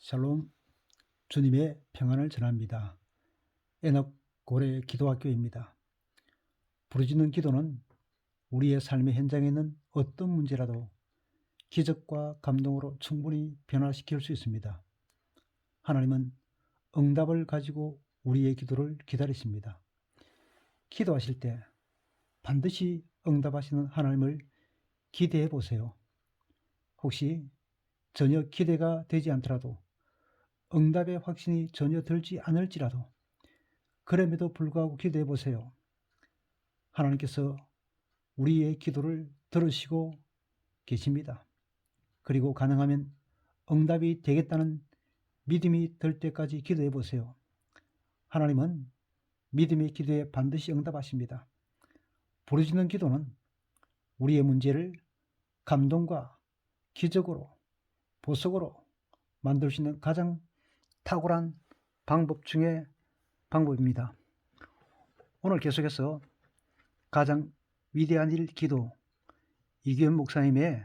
샬롬, 주님의 평안을 전합니다. 에녹 고래 기도학교입니다. 부르짖는 기도는 우리의 삶의 현장에 있는 어떤 문제라도 기적과 감동으로 충분히 변화시킬 수 있습니다. 하나님은 응답을 가지고 우리의 기도를 기다리십니다. 기도하실 때 반드시 응답하시는 하나님을 기대해 보세요. 혹시 전혀 기대가 되지 않더라도, 응답의 확신이 전혀 들지 않을지라도 그럼에도 불구하고 기도해 보세요. 하나님께서 우리의 기도를 들으시고 계십니다. 그리고 가능하면 응답이 되겠다는 믿음이 들 때까지 기도해 보세요. 하나님은 믿음의 기도에 반드시 응답하십니다. 부르짖는 기도는 우리의 문제를 감동과 기적으로, 보석으로 만들 수 있는 가장 탁월한 방법 중에 방법입니다. 오늘 계속해서 가장 위대한 일 기도, 이규현 목사님의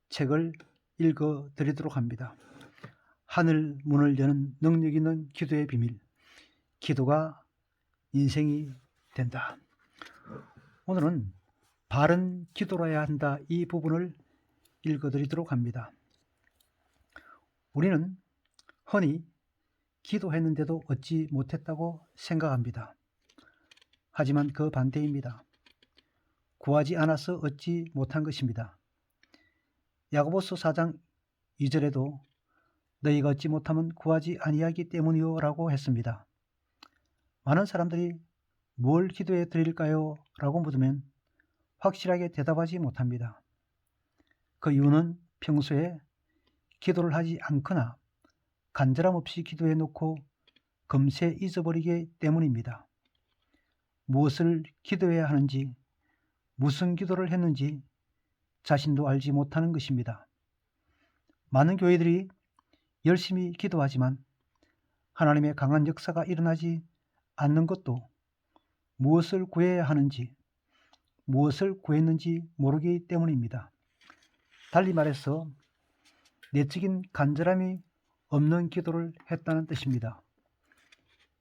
책을 읽어 드리도록 합니다. 하늘 문을 여는 능력 있는 기도의 비밀, 기도가 인생이 된다. 오늘은 바른 기도로 해야 한다, 이 부분을 읽어 드리도록 합니다. 우리는 흔히 기도했는데도 얻지 못했다고 생각합니다. 하지만 그 반대입니다. 구하지 않아서 얻지 못한 것입니다. 야고보서 4장 2절에도 너희가 얻지 못하면 구하지 아니하기 때문이요 라고 했습니다. 많은 사람들이 뭘 기도해 드릴까요? 라고 묻으면 확실하게 대답하지 못합니다. 그 이유는 평소에 기도를 하지 않거나 간절함 없이 기도해 놓고 금세 잊어버리기 때문입니다. 무엇을 기도해야 하는지, 무슨 기도를 했는지 자신도 알지 못하는 것입니다. 많은 교회들이 열심히 기도하지만 하나님의 강한 역사가 일어나지 않는 것도 무엇을 구해야 하는지, 무엇을 구했는지 모르기 때문입니다. 달리 말해서 내적인 간절함이 없는 기도를 했다는 뜻입니다.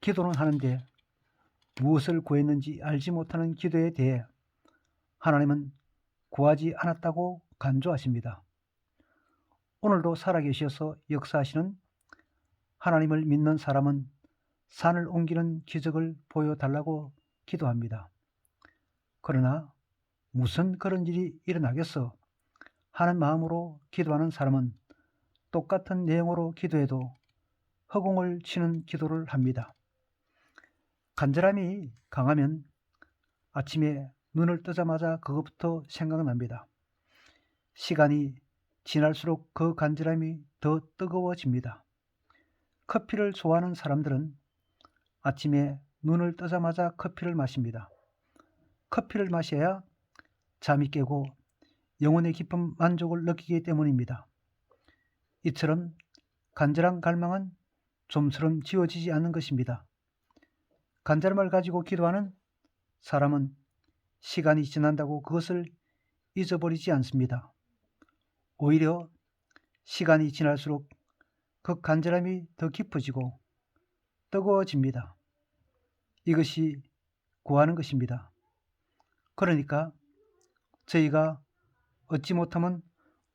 기도는 하는데 무엇을 구했는지 알지 못하는 기도에 대해 하나님은 구하지 않았다고 간주하십니다. 오늘도 살아계셔서 역사하시는 하나님을 믿는 사람은 산을 옮기는 기적을 보여달라고 기도합니다. 그러나 무슨 그런 일이 일어나겠어 하는 마음으로 기도하는 사람은 똑같은 내용으로 기도해도 허공을 치는 기도를 합니다. 간절함이 강하면 아침에 눈을 뜨자마자 그것부터 생각납니다. 시간이 지날수록 그 간절함이 더 뜨거워집니다. 커피를 좋아하는 사람들은 아침에 눈을 뜨자마자 커피를 마십니다. 커피를 마셔야 잠이 깨고 영혼의 깊은 만족을 느끼기 때문입니다. 이처럼 간절한 갈망은 좀처럼 지워지지 않는 것입니다. 간절함을 가지고 기도하는 사람은 시간이 지난다고 그것을 잊어버리지 않습니다. 오히려 시간이 지날수록 그 간절함이 더 깊어지고 뜨거워집니다. 이것이 구하는 것입니다. 그러니까 저희가 얻지 못하면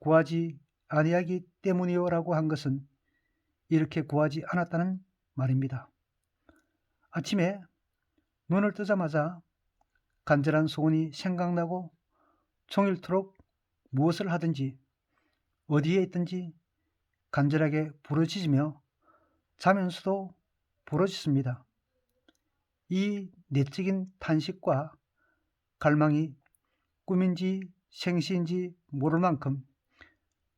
구하지 아니하기 때문이요 라고 한 것은 이렇게 구하지 않았다는 말입니다. 아침에 눈을 뜨자마자 간절한 소원이 생각나고 종일토록 무엇을 하든지 어디에 있든지 간절하게 부르짖으며 자면서도 부르짖습니다. 이 내적인 탄식과 갈망이 꿈인지 생시인지 모를 만큼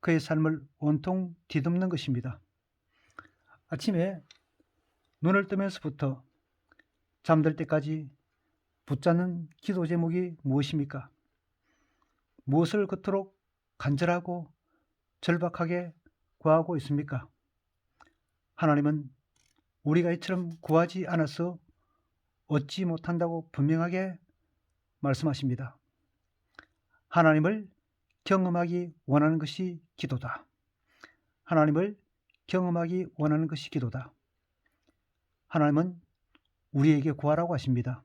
그의 삶을 온통 뒤덮는 것입니다. 아침에 눈을 뜨면서부터 잠들 때까지 붙잡는 기도 제목이 무엇입니까? 무엇을 그토록 간절하고 절박하게 구하고 있습니까? 하나님은 우리가 이처럼 구하지 않아서 얻지 못한다고 분명하게 말씀하십니다. 하나님을 경험하기 원하는 것이 기도다. 하나님을 경험하기 원하는 것이 기도다. 하나님은 우리에게 구하라고 하십니다.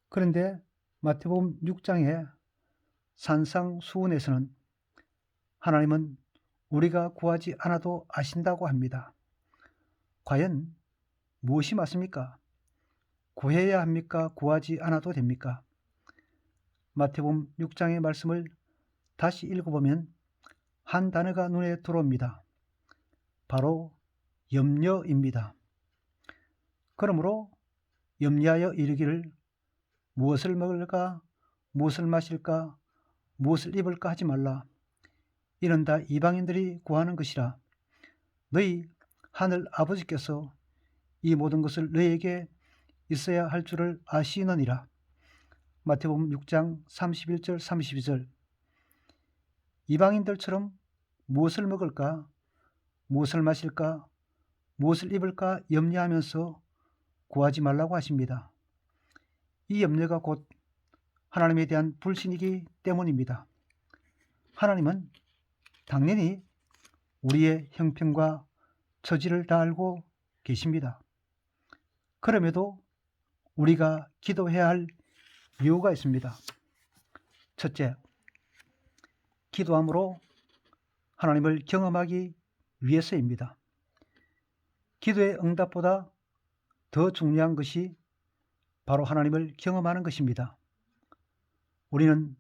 그런데 마태복음 6장의 산상수훈에서는 하나님은 우리가 구하지 않아도 아신다고 합니다. 과연 무엇이 맞습니까? 구해야 합니까? 구하지 않아도 됩니까? 마태복음 6장의 말씀을 다시 읽어보면 한 단어가 눈에 들어옵니다. 바로 염려입니다. 그러므로 염려하여 이르기를 무엇을 먹을까, 무엇을 마실까, 무엇을 입을까 하지 말라. 이는 다 이방인들이 구하는 것이라. 너희 하늘 아버지께서 이 모든 것을 너희에게 있어야 할 줄을 아시느니라. 마태복음 6장 31절 32절. 이방인들처럼 무엇을 먹을까, 무엇을 마실까, 무엇을 입을까 염려하면서 구하지 말라고 하십니다. 이 염려가 곧 하나님에 대한 불신이기 때문입니다. 하나님은 당연히 우리의 형편과 처지를 다 알고 계십니다. 그럼에도 우리가 기도해야 할 이유가 있습니다. 첫째, 기도함으로 하나님을 경험하기 위해서입니다. 기도의 응답보다 더 중요한 것이 바로 하나님을 경험하는 것입니다. 우리는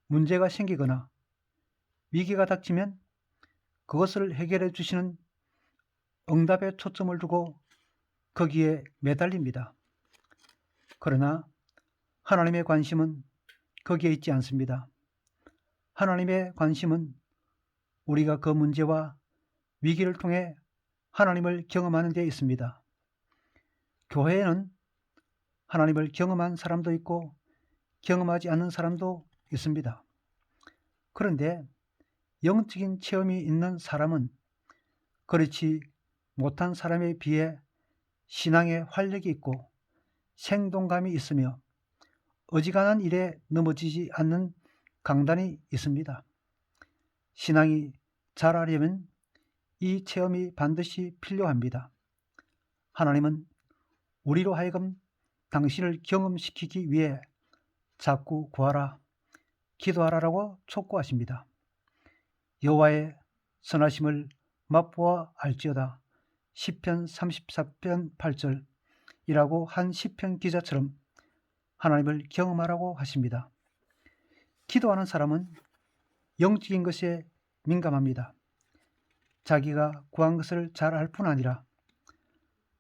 문제가 생기거나 위기가 닥치면 그것을 해결해 주시는 응답에 초점을 두고 거기에 매달립니다. 그러나 하나님의 관심은 거기에 있지 않습니다. 하나님의 관심은 우리가 그 문제와 위기를 통해 하나님을 경험하는 데 있습니다. 교회에는 하나님을 경험한 사람도 있고 경험하지 않는 사람도 있습니다. 그런데 영적인 체험이 있는 사람은 그렇지 못한 사람에 비해 신앙의 활력이 있고 생동감이 있으며 어지간한 일에 넘어지지 않는 강단이 있습니다. 신앙이 자라려면 이 체험이 반드시 필요합니다. 하나님은 우리로 하여금 당신을 경험시키기 위해 자꾸 구하라, 기도하라라고 촉구하십니다. 여호와의 선하심을 맛보아 알지어다. 시편 34편 8절이라고 한 시편 기자처럼 하나님을 경험하라고 하십니다. 기도하는 사람은 영적인 것에 민감합니다. 자기가 구한 것을 잘 알 뿐 아니라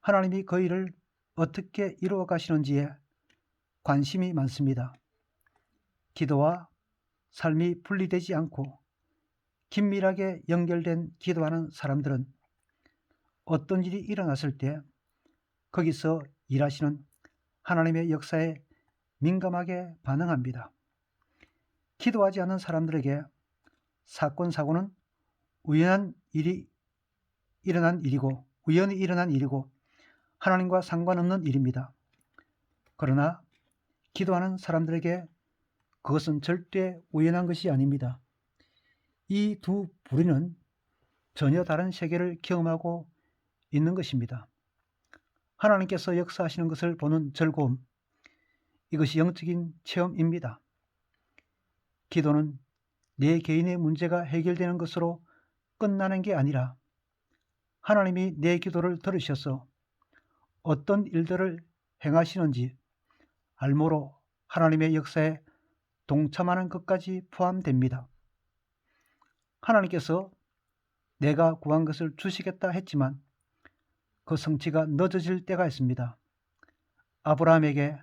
하나님이 그 일을 어떻게 이루어 가시는지에 관심이 많습니다. 기도와 삶이 분리되지 않고 긴밀하게 연결된 기도하는 사람들은 어떤 일이 일어났을 때 거기서 일하시는 하나님의 역사에 민감하게 반응합니다. 기도하지 않는 사람들에게 사건, 사고는 우연히 일어난 일이고 하나님과 상관없는 일입니다. 그러나 기도하는 사람들에게 그것은 절대 우연한 것이 아닙니다. 이 두 부류는 전혀 다른 세계를 경험하고 있는 것입니다. 하나님께서 역사하시는 것을 보는 즐거움, 이것이 영적인 체험입니다. 기도는 내 개인의 문제가 해결되는 것으로 끝나는 게 아니라 하나님이 내 기도를 들으셔서 어떤 일들을 행하시는지 알므로 하나님의 역사에 동참하는 것까지 포함됩니다. 하나님께서 내가 구한 것을 주시겠다 했지만 그 성취가 늦어질 때가 있습니다. 아브라함에게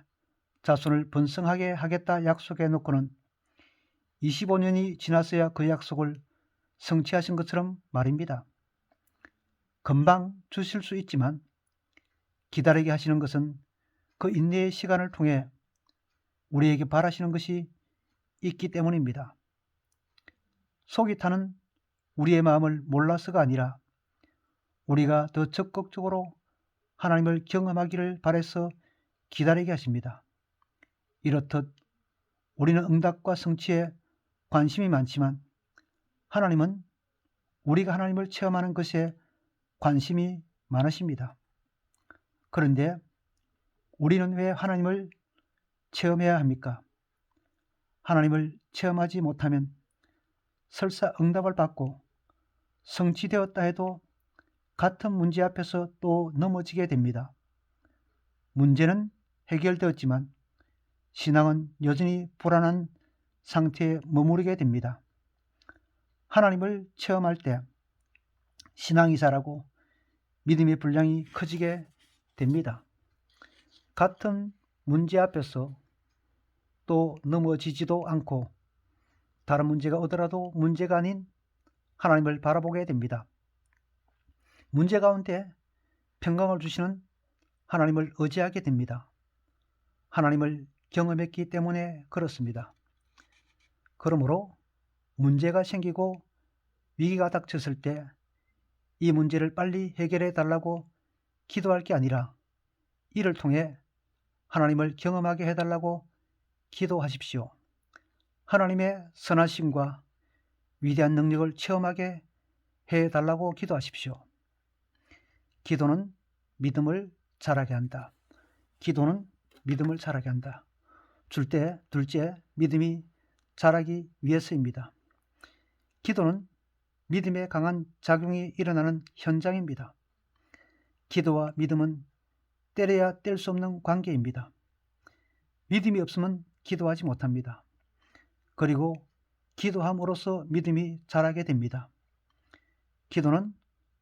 자손을 번성하게 하겠다 약속해 놓고는 25년이 지났어야 그 약속을 성취하신 것처럼 말입니다. 금방 주실 수 있지만 기다리게 하시는 것은 그 인내의 시간을 통해 우리에게 바라시는 것이 있기 때문입니다. 속이 타는 우리의 마음을 몰라서가 아니라 우리가 더 적극적으로 하나님을 경험하기를 바라서 기다리게 하십니다. 이렇듯 우리는 응답과 성취에 관심이 많지만 하나님은 우리가 하나님을 체험하는 것에 관심이 많으십니다. 그런데 우리는 왜 하나님을 체험해야 합니까? 하나님을 체험하지 못하면 설사 응답을 받고 성취되었다 해도 같은 문제 앞에서 또 넘어지게 됩니다. 문제는 해결되었지만 신앙은 여전히 불안한 상태에 머무르게 됩니다. 하나님을 체험할 때 신앙이 자라고 믿음의 분량이 커지게 됩니다. 같은 문제 앞에서 또 넘어지지도 않고 다른 문제가 오더라도 문제가 아닌 하나님을 바라보게 됩니다. 문제 가운데 평강을 주시는 하나님을 의지하게 됩니다. 하나님을 경험했기 때문에 그렇습니다. 그러므로 문제가 생기고 위기가 닥쳤을 때 이 문제를 빨리 해결해 달라고 기도할 게 아니라 이를 통해 하나님을 경험하게 해달라고 기도하십시오. 하나님의 선하심과 위대한 능력을 체험하게 해달라고 기도하십시오. 기도는 믿음을 자라게 한다. 기도는 믿음을 자라게 한다. 둘째, 믿음이 자라기 위해서입니다. 기도는 믿음의 강한 작용이 일어나는 현장입니다. 기도와 믿음은 때려야 뗄 수 없는 관계입니다. 믿음이 없으면 기도하지 못합니다. 그리고 기도함으로써 믿음이 자라게 됩니다. 기도는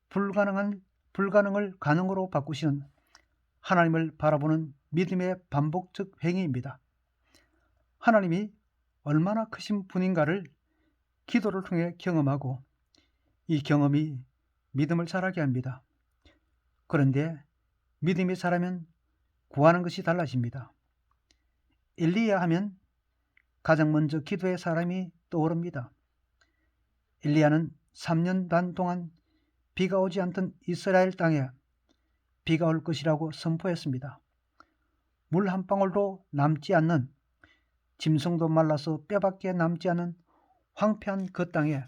불가능을 가능으로 바꾸시는 하나님을 바라보는 믿음의 반복적 행위입니다. 하나님이 얼마나 크신 분인가를 기도를 통해 경험하고 이 경험이 믿음을 자라게 합니다. 그런데 믿음이 자라면 구하는 것이 달라집니다. 엘리야 하면 가장 먼저 기도의 사람이 떠오릅니다. 엘리야는 3년 반 동안 비가 오지 않던 이스라엘 땅에 비가 올 것이라고 선포했습니다. 물 한 방울도 남지 않는, 짐승도 말라서 뼈밖에 남지 않은 황폐한 그 땅에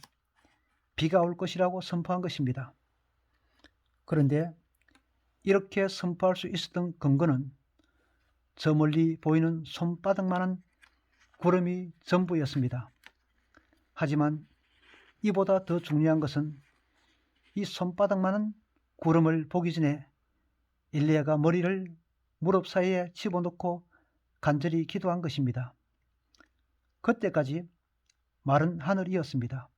비가 올 것이라고 선포한 것입니다. 그런데 이렇게 선포할 수 있었던 근거는 저 멀리 보이는 손바닥만한 구름이 전부였습니다. 하지만 이보다 더 중요한 것은 이 손바닥만한 구름을 보기 전에 엘리야가 머리를 무릎 사이에 집어넣고 간절히 기도한 것입니다. 그때까지 마른 하늘이었습니다.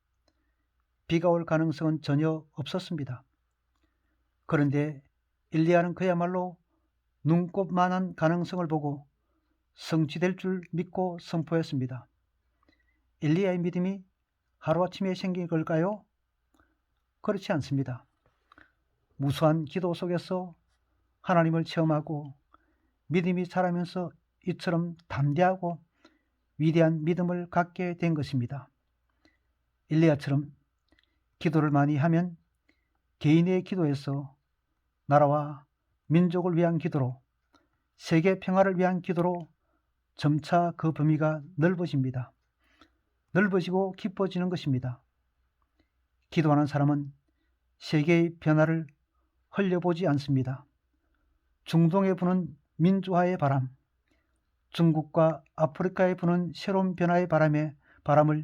비가 올 가능성은 전혀 없었습니다. 그런데 엘리야는 그야말로 눈곱만한 가능성을 보고 성취될 줄 믿고 선포했습니다. 엘리야의 믿음이 하루아침에 생긴 걸까요? 그렇지 않습니다. 무수한 기도 속에서 하나님을 체험하고 믿음이 자라면서 이처럼 담대하고 위대한 믿음을 갖게 된 것입니다. 엘리야처럼 기도를 많이 하면 개인의 기도에서 나라와 민족을 위한 기도로, 세계 평화를 위한 기도로 점차 그 범위가 넓어집니다. 넓어지고 깊어지는 것입니다. 기도하는 사람은 세계의 변화를 흘려보지 않습니다. 중동에 부는 민주화의 바람, 중국과 아프리카에 부는 새로운 변화의 바람을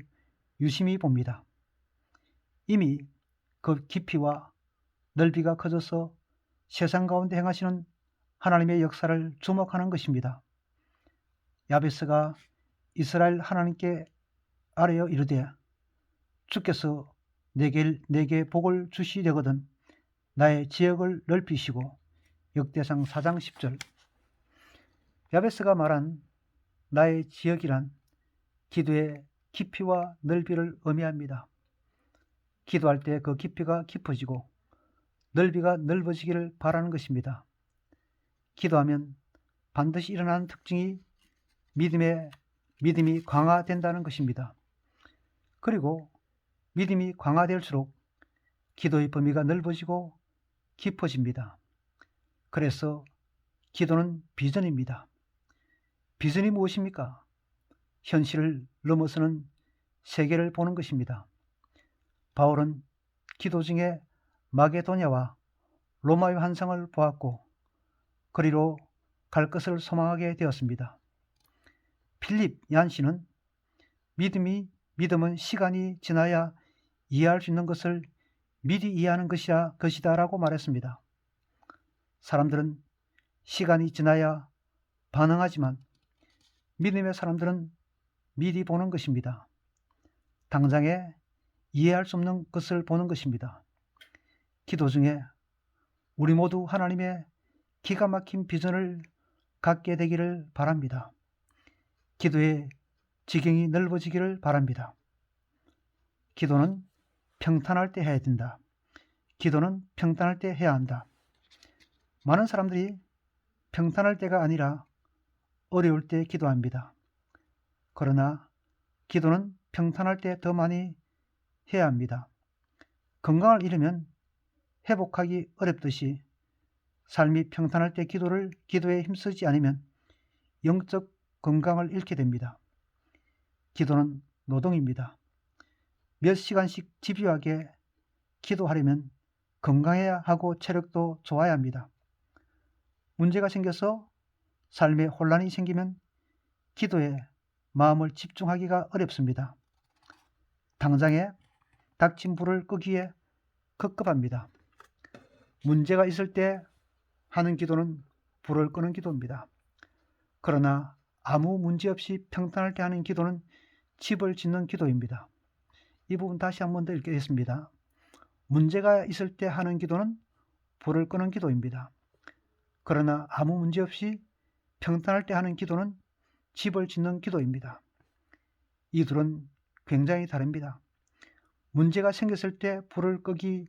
유심히 봅니다. 이미 그 깊이와 넓이가 커져서 세상 가운데 행하시는 하나님의 역사를 주목하는 것입니다. 야베스가 이스라엘 하나님께 아뢰어 이르되 주께서 내게 복을 주시려거든 나의 지역을 넓히시고. 역대상 4장 10절. 야베스가 말한 나의 지역이란 기도의 깊이와 넓이를 의미합니다. 기도할 때 그 깊이가 깊어지고 넓이가 넓어지기를 바라는 것입니다. 기도하면 반드시 일어나는 특징이 믿음이 강화된다는 것입니다. 그리고 믿음이 강화될수록 기도의 범위가 넓어지고 깊어집니다. 그래서 기도는 비전입니다. 비전이 무엇입니까? 현실을 넘어서는 세계를 보는 것입니다. 바울은 기도 중에 마게도냐와 로마의 환상을 보았고 그리로 갈 것을 소망하게 되었습니다. 필립 얀시는 믿음은 시간이 지나야 이해할 수 있는 것을 미리 이해하는 것이다 라고 말했습니다. 사람들은 시간이 지나야 반응하지만 믿음의 사람들은 미리 보는 것입니다. 당장에 이해할 수 없는 것을 보는 것입니다. 기도 중에 우리 모두 하나님의 기가 막힌 비전을 갖게 되기를 바랍니다. 기도의 지경이 넓어지기를 바랍니다. 기도는 평탄할 때 해야 된다. 기도는 평탄할 때 해야 한다. 많은 사람들이 평탄할 때가 아니라 어려울 때 기도합니다. 그러나 기도는 평탄할 때 더 많이 해야 합니다. 건강을 잃으면 회복하기 어렵듯이 삶이 평탄할 때 기도에 힘쓰지 않으면 영적 건강을 잃게 됩니다. 기도는 노동입니다. 몇 시간씩 집요하게 기도하려면 건강해야 하고 체력도 좋아야 합니다. 문제가 생겨서 삶에 혼란이 생기면 기도에 마음을 집중하기가 어렵습니다. 당장에 닥친 불을 끄기에 급급합니다. 문제가 있을 때 하는 기도는 불을 끄는 기도입니다. 그러나 아무 문제 없이 평탄할 때 하는 기도는 집을 짓는 기도입니다. 이 부분 다시 한 번 더 읽겠습니다. 문제가 있을 때 하는 기도는 불을 끄는 기도입니다. 그러나 아무 문제 없이 평탄할 때 하는 기도는 집을 짓는 기도입니다. 이 둘은 굉장히 다릅니다. 문제가 생겼을 때 불을 끄기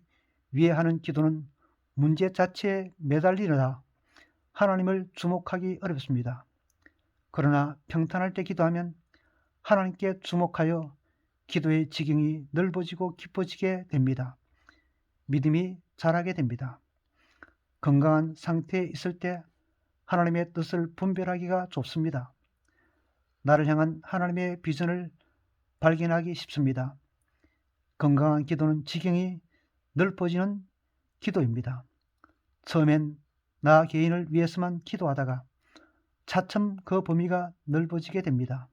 위해 하는 기도는 문제 자체에 매달리느라 하나님을 주목하기 어렵습니다. 그러나 평탄할 때 기도하면 하나님께 주목하여 기도의 지경이 넓어지고 깊어지게 됩니다. 믿음이 자라게 됩니다. 건강한 상태에 있을 때 하나님의 뜻을 분별하기가 좁습니다. 나를 향한 하나님의 비전을 발견하기 쉽습니다. 건강한 기도는 지경이 넓어지는 기도입니다. 처음엔 나 개인을 위해서만 기도하다가 차츰 그 범위가 넓어지게 됩니다.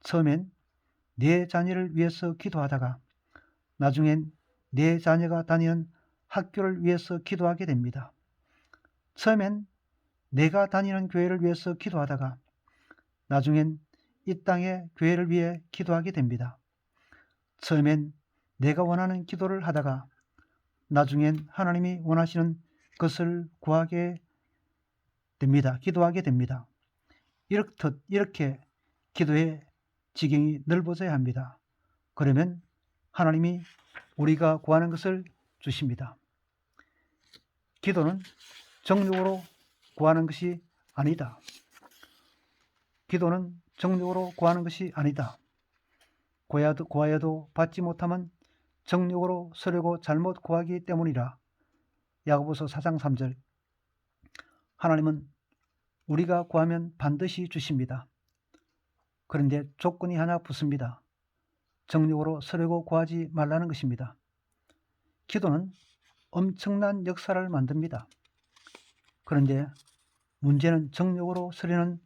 처음엔 내 자녀를 위해서 기도하다가 나중엔 내 자녀가 다니는 학교를 위해서 기도하게 됩니다. 처음엔 내가 다니는 교회를 위해서 기도하다가 나중엔 이 땅의 교회를 위해 기도하게 됩니다. 처음엔 내가 원하는 기도를 하다가 나중엔 하나님이 원하시는 것을 구하게 됩니다. 기도하게 됩니다. 이렇게 기도의 지경이 넓어져야 합니다. 그러면 하나님이 우리가 구하는 것을 주십니다. 기도는 정욕으로 구하는 것이 아니다. 기도는 정욕으로 구하는 것이 아니다. 구하여도 받지 못하면 정욕으로 서려고 잘못 구하기 때문이라. 야고보서 4장 3절. 하나님은 우리가 구하면 반드시 주십니다. 그런데 조건이 하나 붙습니다. 정욕으로 서려고 구하지 말라는 것입니다. 기도는 엄청난 역사를 만듭니다. 그런데 문제는 정욕으로 서려는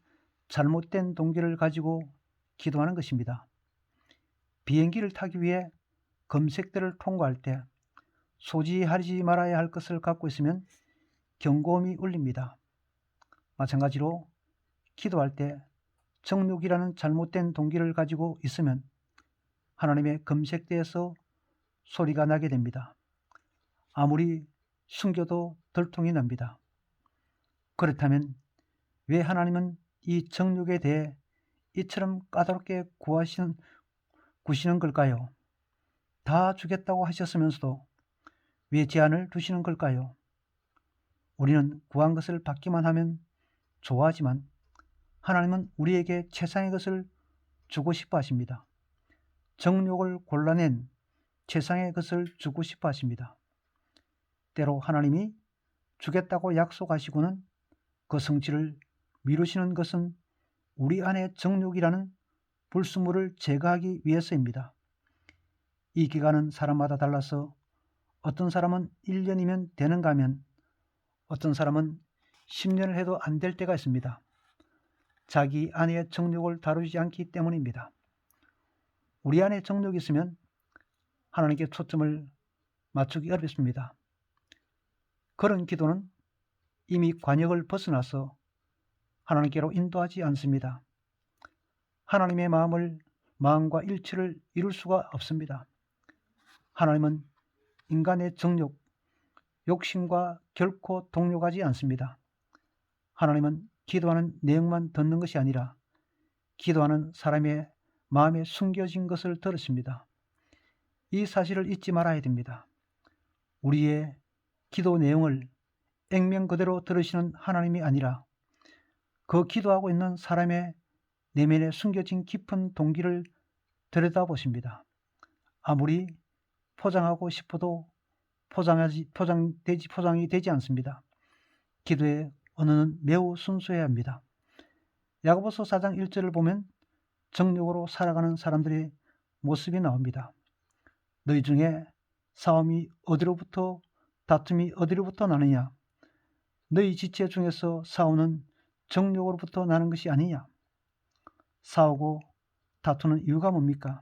잘못된 동기를 가지고 기도하는 것입니다. 비행기를 타기 위해 검색대를 통과할 때 소지하지 말아야 할 것을 갖고 있으면 경고음이 울립니다. 마찬가지로 기도할 때 정욕이라는 잘못된 동기를 가지고 있으면 하나님의 검색대에서 소리가 나게 됩니다. 아무리 숨겨도 들통이 납니다. 그렇다면 왜 하나님은 이 정욕에 대해 이처럼 까다롭게 구시는 걸까요? 다 주겠다고 하셨으면서도 왜 제한을 두시는 걸까요? 우리는 구한 것을 받기만 하면 좋아하지만 하나님은 우리에게 최상의 것을 주고 싶어 하십니다. 정욕을 골라낸 최상의 것을 주고 싶어 하십니다. 때로 하나님이 주겠다고 약속하시고는 그 성취를 미루시는 것은 우리 안에 정욕이라는 불순물을 제거하기 위해서입니다. 이 기간은 사람마다 달라서 어떤 사람은 1년이면 되는가 하면 어떤 사람은 10년을 해도 안 될 때가 있습니다. 자기 안의 정욕을 다루지 않기 때문입니다. 우리 안에 정욕이 있으면 하나님께 초점을 맞추기 어렵습니다. 그런 기도는 이미 관역을 벗어나서 하나님께로 인도하지 않습니다. 하나님의 마음과 일치를 이룰 수가 없습니다. 하나님은 인간의 정욕, 욕심과 결코 동요하지 않습니다. 하나님은 기도하는 내용만 듣는 것이 아니라 기도하는 사람의 마음에 숨겨진 것을 들으십니다. 이 사실을 잊지 말아야 됩니다. 우리의 기도 내용을 액면 그대로 들으시는 하나님이 아니라 그 기도하고 있는 사람의 내면에 숨겨진 깊은 동기를 들여다보십니다. 아무리 포장하고 싶어도 포장이 되지 않습니다. 기도의 언어는 매우 순수해야 합니다. 야고보서 4장 1절을 보면 정욕으로 살아가는 사람들의 모습이 나옵니다. 너희 중에 싸움이 어디로부터 다툼이 어디로부터 나느냐? 너희 지체 중에서 싸우는 정욕으로부터 나는 것이 아니냐? 싸우고 다투는 이유가 뭡니까?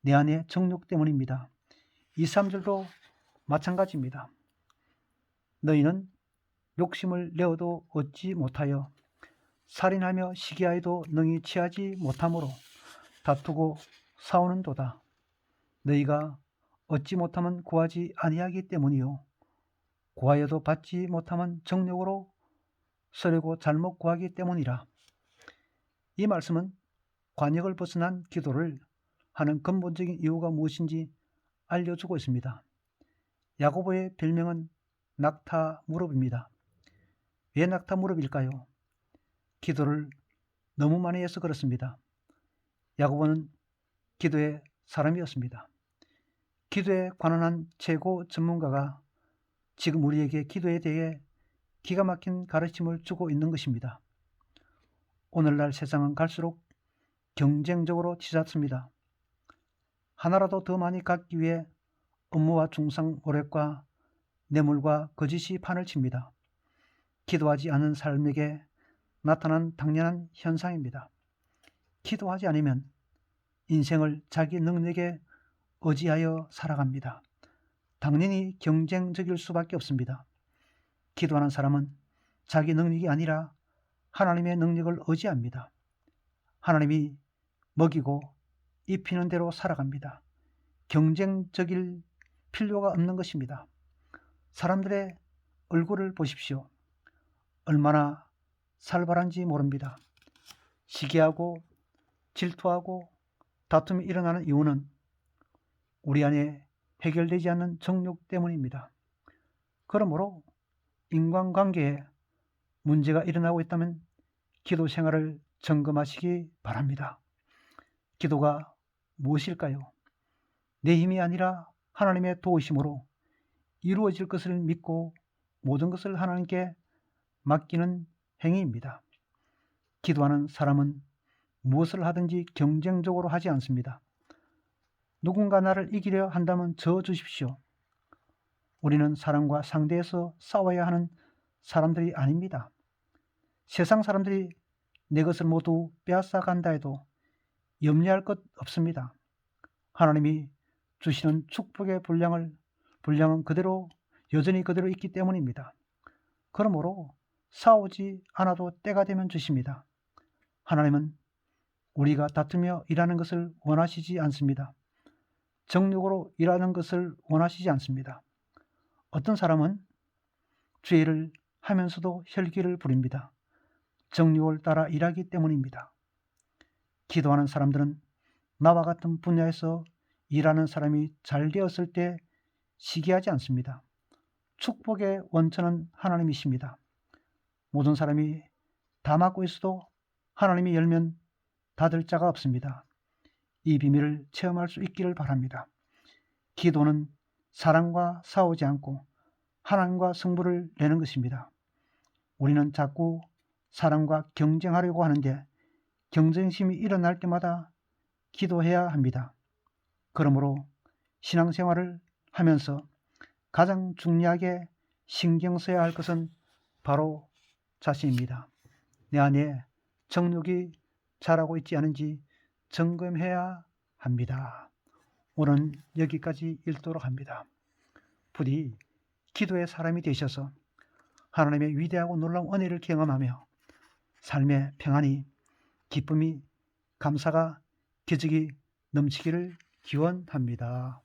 내 안의 정욕 때문입니다. 2, 3절도 마찬가지입니다. 너희는 욕심을 내어도 얻지 못하여 살인하며 시기하여도 능히 취하지 못하므로 다투고 싸우는도다. 너희가 얻지 못하면 구하지 아니하기 때문이요 구하여도 받지 못하면 정욕으로 서려고 잘못 구하기 때문이라. 이 말씀은 관역을 벗어난 기도를 하는 근본적인 이유가 무엇인지 알려주고 있습니다. 야고보의 별명은 낙타 무릎입니다. 왜 낙타 무릎일까요? 기도를 너무 많이 해서 그렇습니다. 야고보는 기도의 사람이었습니다. 기도에 관한 최고 전문가가 지금 우리에게 기도에 대해 기가 막힌 가르침을 주고 있는 것입니다. 오늘날 세상은 갈수록 경쟁적으로 치닫습니다. 하나라도 더 많이 갖기 위해 업무와 중상 오력과 뇌물과 거짓이 판을 칩니다. 기도하지 않은 삶에게 나타난 당연한 현상입니다. 기도하지 않으면 인생을 자기 능력에 의지하여 살아갑니다. 당연히 경쟁적일 수밖에 없습니다. 기도하는 사람은 자기 능력이 아니라 하나님의 능력을 의지합니다. 하나님이 먹이고 입히는 대로 살아갑니다. 경쟁적일 필요가 없는 것입니다. 사람들의 얼굴을 보십시오. 얼마나 살벌한지 모릅니다. 시기하고 질투하고 다툼이 일어나는 이유는 우리 안에 해결되지 않는 정욕 때문입니다. 그러므로 인간관계에 문제가 일어나고 있다면 기도 생활을 점검하시기 바랍니다. 기도가 무엇일까요? 내 힘이 아니라 하나님의 도우심으로 이루어질 것을 믿고 모든 것을 하나님께 맡기는 행위입니다. 기도하는 사람은 무엇을 하든지 경쟁적으로 하지 않습니다. 누군가 나를 이기려 한다면 져 주십시오. 우리는 사람과 상대해서 싸워야 하는 사람들이 아닙니다. 세상 사람들이 내 것을 모두 빼앗아 간다 해도 염려할 것 없습니다. 하나님이 주시는 축복의 분량은 여전히 그대로 있기 때문입니다. 그러므로 싸우지 않아도 때가 되면 주십니다. 하나님은 우리가 다투며 일하는 것을 원하시지 않습니다. 정욕으로 일하는 것을 원하시지 않습니다. 어떤 사람은 죄를 하면서도 혈기를 부립니다. 정욕을 따라 일하기 때문입니다. 기도하는 사람들은 나와 같은 분야에서 일하는 사람이 잘 되었을 때 시기하지 않습니다. 축복의 원천은 하나님이십니다. 모든 사람이 다 막고 있어도 하나님이 열면 닫을 자가 없습니다. 이 비밀을 체험할 수 있기를 바랍니다. 기도는 사람과 싸우지 않고 하나님과 승부를 내는 것입니다. 우리는 자꾸 사람과 경쟁하려고 하는데 경쟁심이 일어날 때마다 기도해야 합니다. 그러므로 신앙생활을 하면서 가장 중요하게 신경 써야 할 것은 바로 자신입니다. 내 안에 정욕이 자라고 있지 않은지 점검해야 합니다. 오늘은 여기까지 읽도록 합니다. 부디 기도의 사람이 되셔서 하나님의 위대하고 놀라운 은혜를 경험하며 삶의 평안이, 기쁨이, 감사가 기적이 넘치기를 기원합니다.